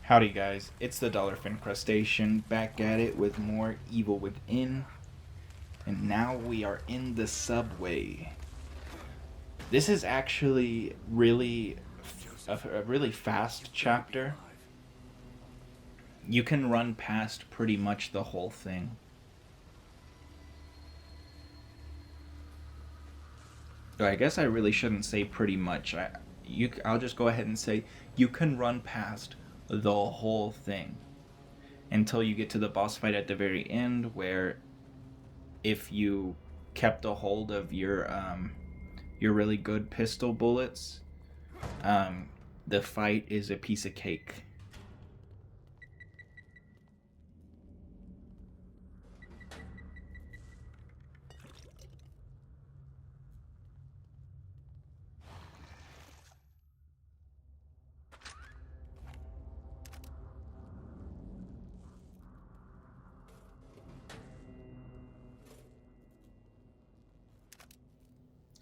Howdy guys, it's the Dallerfin'd crustacean back at it with more Evil Within, and now we are in the subway. This is actually a really fast chapter. You can run past pretty much the whole thing. I guess I really shouldn't say pretty much. I'll just go ahead and say you can run past the whole thing until you get to the boss fight at the very end, where if you kept a hold of your really good pistol bullets, um, the fight is a piece of cake.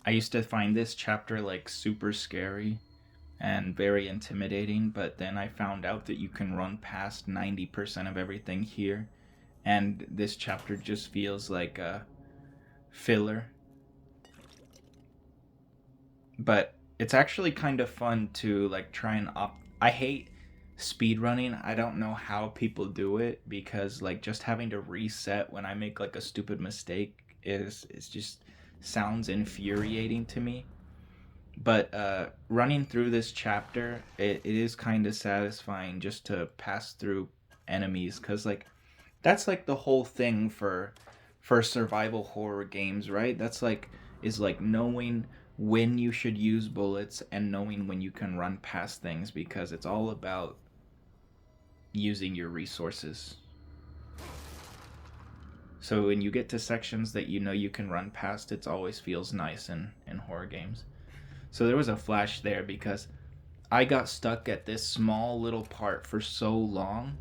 I used to find this chapter like super scary and very intimidating, but then I found out that you can run past 90% of everything here, and this chapter just feels like a filler. But it's actually kind of fun to like try and I hate speed running. I don't know how people do it, because like just having to reset when I make like a stupid mistake is just sounds infuriating to me. But running through this chapter, it is kind of satisfying just to pass through enemies, because like that's like the whole thing for survival horror games, right? That's like is like knowing when you should use bullets and knowing when you can run past things, because it's all about using your resources. So when you get to sections that you know you can run past, it always feels nice in horror games. So there was a flash there because I got stuck at this small little part for so long.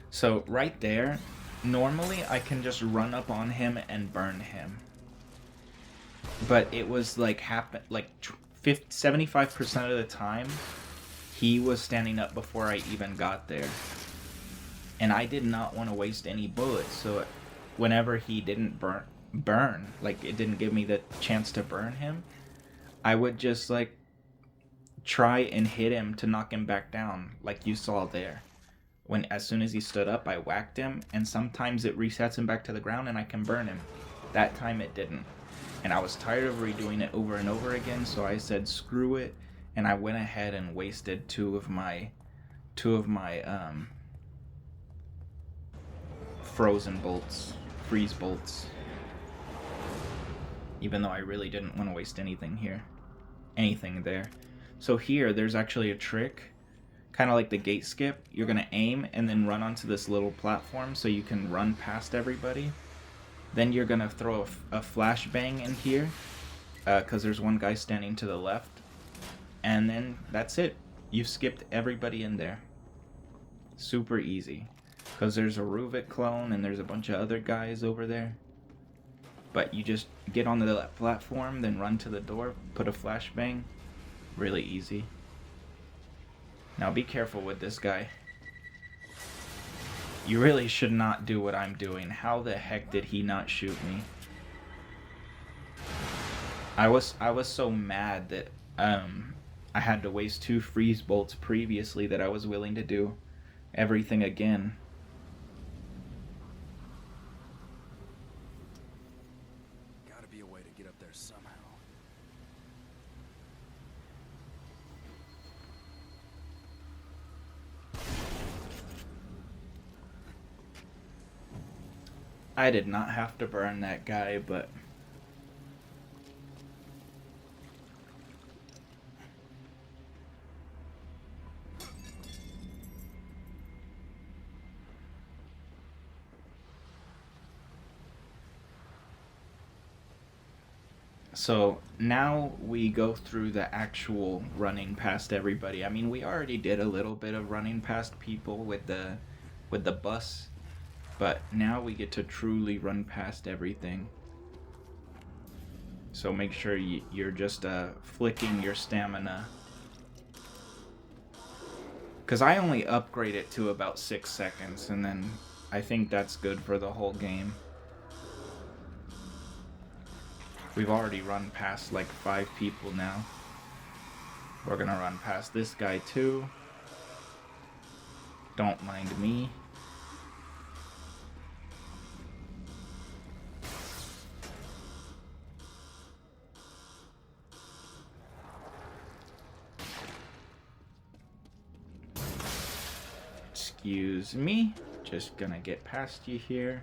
So right there, normally I can just run up on him and burn him. But it was like 75% of the time he was standing up before I even got there. And I did not want to waste any bullets, so whenever he didn't burn, like it didn't give me the chance to burn him, I would just like try and hit him to knock him back down, like you saw there. When as soon as he stood up, I whacked him, and sometimes it resets him back to the ground and I can burn him. That time it didn't. And I was tired of redoing it over and over again, so I said screw it, and I went ahead and wasted two of my frozen bolts, freeze bolts. Even though I really didn't want to waste anything there. So here, there's actually a trick, kind of like the gate skip. You're gonna aim and then run onto this little platform so you can run past everybody. Then you're gonna throw a flashbang in here, because there's one guy standing to the left. And then that's it. You've skipped everybody in there. Super easy. Because there's a Ruvik clone and there's a bunch of other guys over there. But you just get onto the platform, then run to the door, put a flashbang. Really easy. Now be careful with this guy. You really should not do what I'm doing. How the heck did he not shoot me? I was so mad that I had to waste 2 freeze bolts previously that I was willing to do everything again. Gotta be a way to get up there somehow. I did not have to burn that guy, but so now we go through the actual running past everybody. I mean, we already did a little bit of running past people with the bus, but now we get to truly run past everything. So make sure you're just flicking your stamina. Because I only upgrade it to about 6 seconds, and then I think that's good for the whole game. We've already run past like 5 people now. We're gonna run past this guy too. Don't mind me. Excuse me. Just gonna get past you here.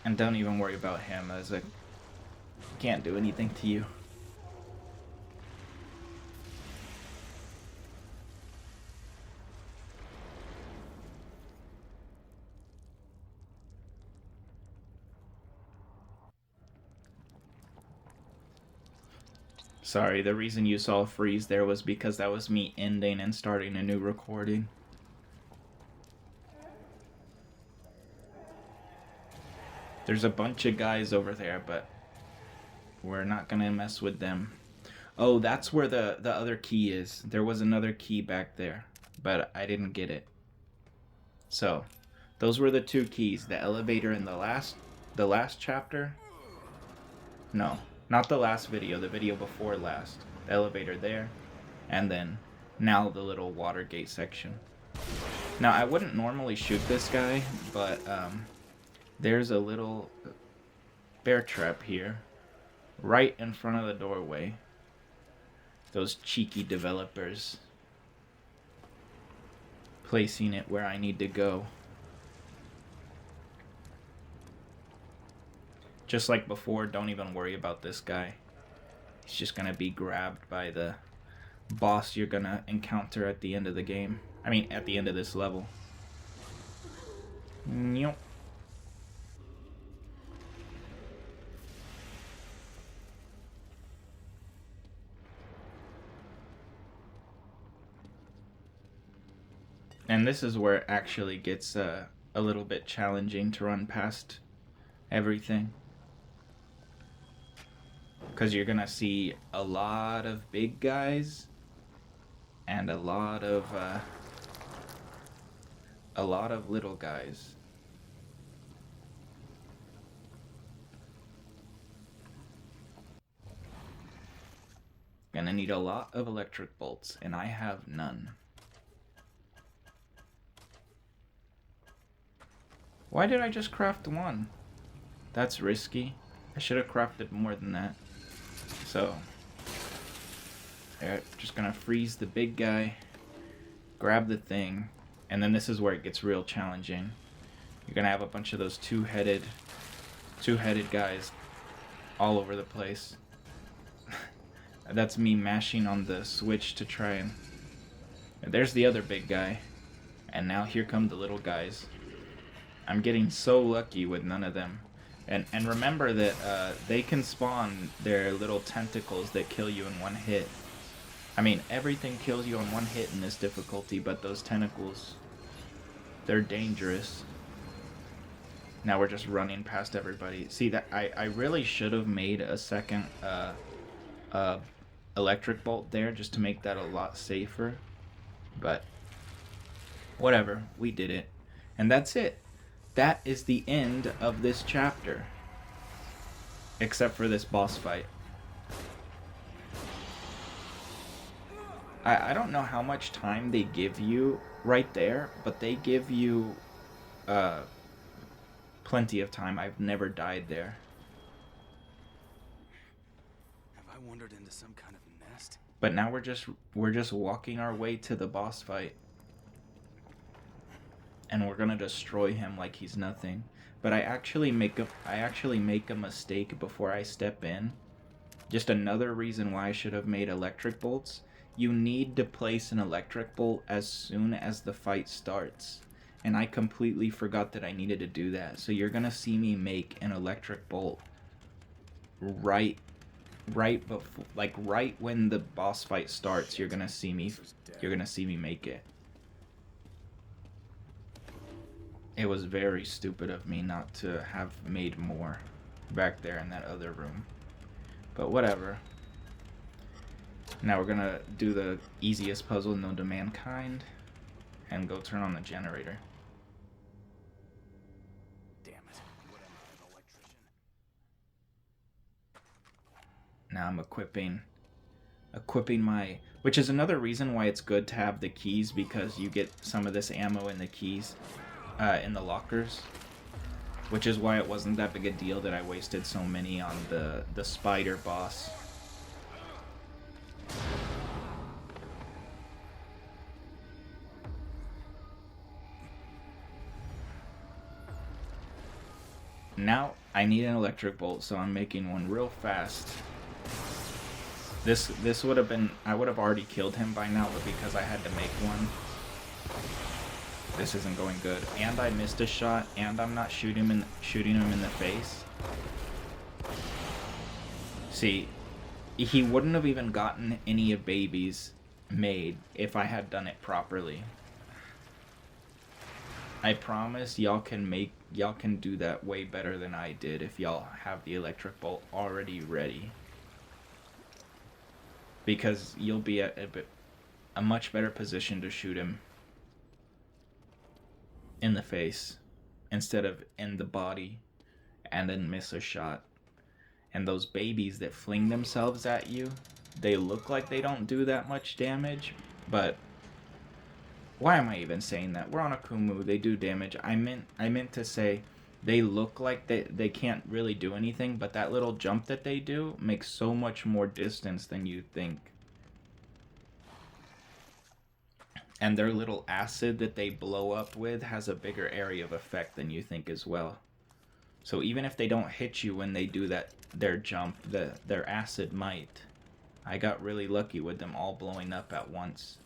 And don't even worry about him, as I can't do anything to you. Sorry, the reason you saw a freeze there was because that was me ending and starting a new recording. There's a bunch of guys over there, but we're not gonna mess with them. Oh, that's where the other key is. There was another key back there, but I didn't get it. So, those were the 2 keys. The elevator in the last chapter. No, not the last video, the video before last. The elevator there, and then now the little water gate section. Now, I wouldn't normally shoot this guy, but there's a little bear trap here, right in front of the doorway. Those cheeky developers placing it where I need to go. Just like before, don't even worry about this guy. He's just gonna be grabbed by the boss you're gonna encounter at the end of the game. I mean, at the end of this level. Nope. And this is where it actually gets a little bit challenging to run past everything. Because you're gonna see a lot of big guys and a lot of little guys. Gonna need a lot of electric bolts, and I have none. Why did I just craft 1? That's risky. I should have crafted more than that. So, just gonna freeze the big guy, grab the thing, and then this is where it gets real challenging. You're gonna have a bunch of those two-headed guys all over the place. That's me mashing on the switch to try and there's the other big guy. And now here come the little guys. I'm getting so lucky with none of them. And remember that they can spawn their little tentacles that kill you in 1 hit. I mean, everything kills you in 1 hit in this difficulty, but those tentacles, they're dangerous. Now we're just running past everybody. See, that I really should have made a second electric bolt there just to make that a lot safer. But whatever, we did it. And that's it. That is the end of this chapter. Except for this boss fight. I don't know how much time they give you right there, but they give you plenty of time. I've never died there. Have I wandered into some kind of nest? But now we're just walking our way to the boss fight. And we're gonna destroy him like he's nothing. But I actually make a mistake before I step in. Just another reason why I should have made electric bolts. You need to place an electric bolt as soon as the fight starts. And I completely forgot that I needed to do that. So you're gonna see me make an electric bolt right before, like right when the boss fight starts. You're gonna see me make it. It was very stupid of me not to have made more back there in that other room. But whatever. Now we're gonna do the easiest puzzle known to mankind and go turn on the generator. Damn it. What am I, an electrician? Now I'm equipping my, which is another reason why it's good to have the keys, because you get some of this ammo in the keys in the lockers, which is why it wasn't that big a deal that I wasted so many on the spider boss. Now I need an electric bolt, so I'm making one real fast. This would have been, I would have already killed him by now, but because I had to make one, this isn't going good. And I missed a shot, and I'm not shooting him in the face. See, he wouldn't have even gotten any of babies made if I had done it properly. I promise y'all can do that way better than I did if y'all have the electric bolt already ready. Because you'll be at a much better position to shoot him in the face instead of in the body and then miss a shot. And those babies that fling themselves at you, they look like they don't do that much damage, but why am I even saying that? We're on Akumu, they do damage. I meant to say they look like they can't really do anything, but that little jump that they do makes so much more distance than you think. And their little acid that they blow up with has a bigger area of effect than you think as well. So even if they don't hit you when they do their jump, their acid might. I got really lucky with them all blowing up at once.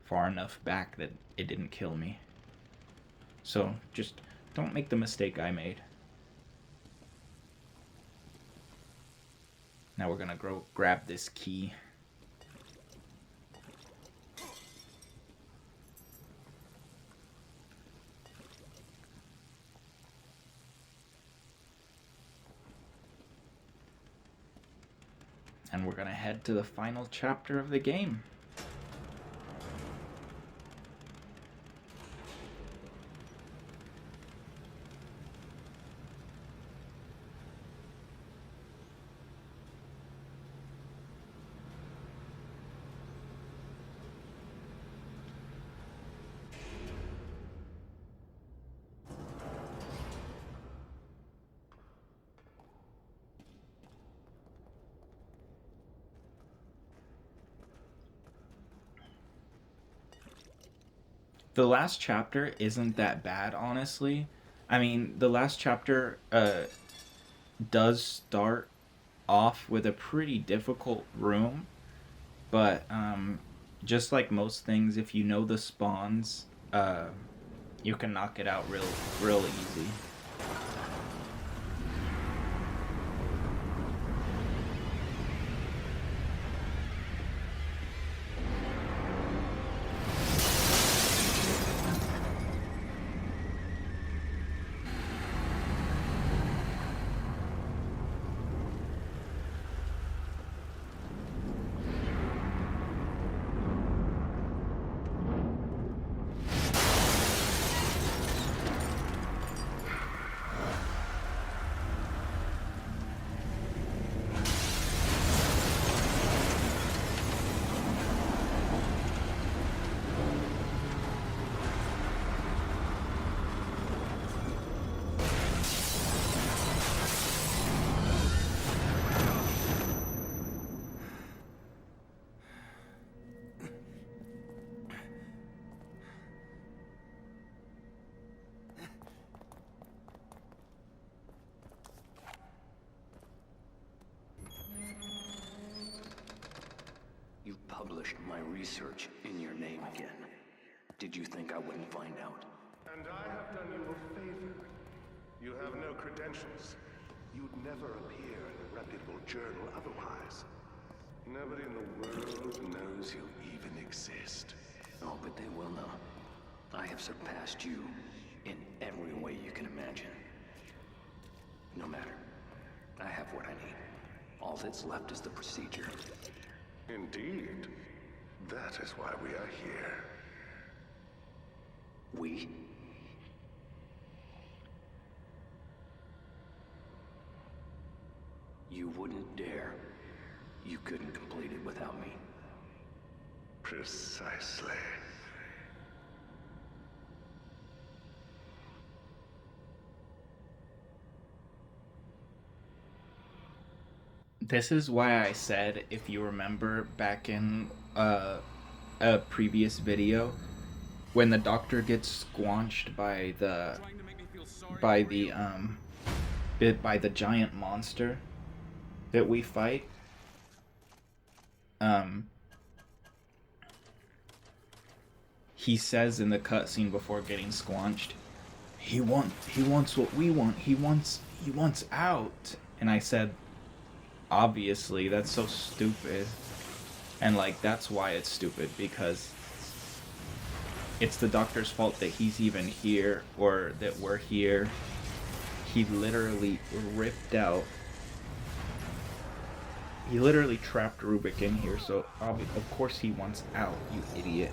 Far enough back that it didn't kill me. So just don't make the mistake I made. Now we're gonna go grab this key. And we're gonna head to the final chapter of the game. The last chapter isn't that bad, honestly. I mean, the last chapter does start off with a pretty difficult room, but just like most things, if you know the spawns, you can knock it out real easy. You published my research in your name again. Did you think I wouldn't find out? And I have done you a favor. You have no credentials. You'd never appear in a reputable journal otherwise. Nobody in the world knows you even exist. Oh, but they will know. I have surpassed you in every way you can imagine. No matter. I have what I need. All that's left is the procedure. Indeed. That is why we are here. We? You wouldn't dare. You couldn't complete it without me. Precisely. This is why I said, if you remember back in a previous video, when the doctor gets squanched by the by the giant monster that we fight, he says in the cutscene before getting squanched, he wants what we want. He wants out. And I said, obviously, that's so stupid. And like, that's why it's stupid, because it's the doctor's fault that he's even here, or that we're here. He literally ripped out. He literally trapped Rubik in here, so of course he wants out, you idiot.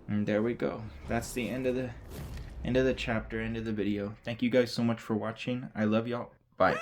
And there we go. That's the end of the chapter, end of the video. Thank you guys so much for watching. I love y'all. Bye.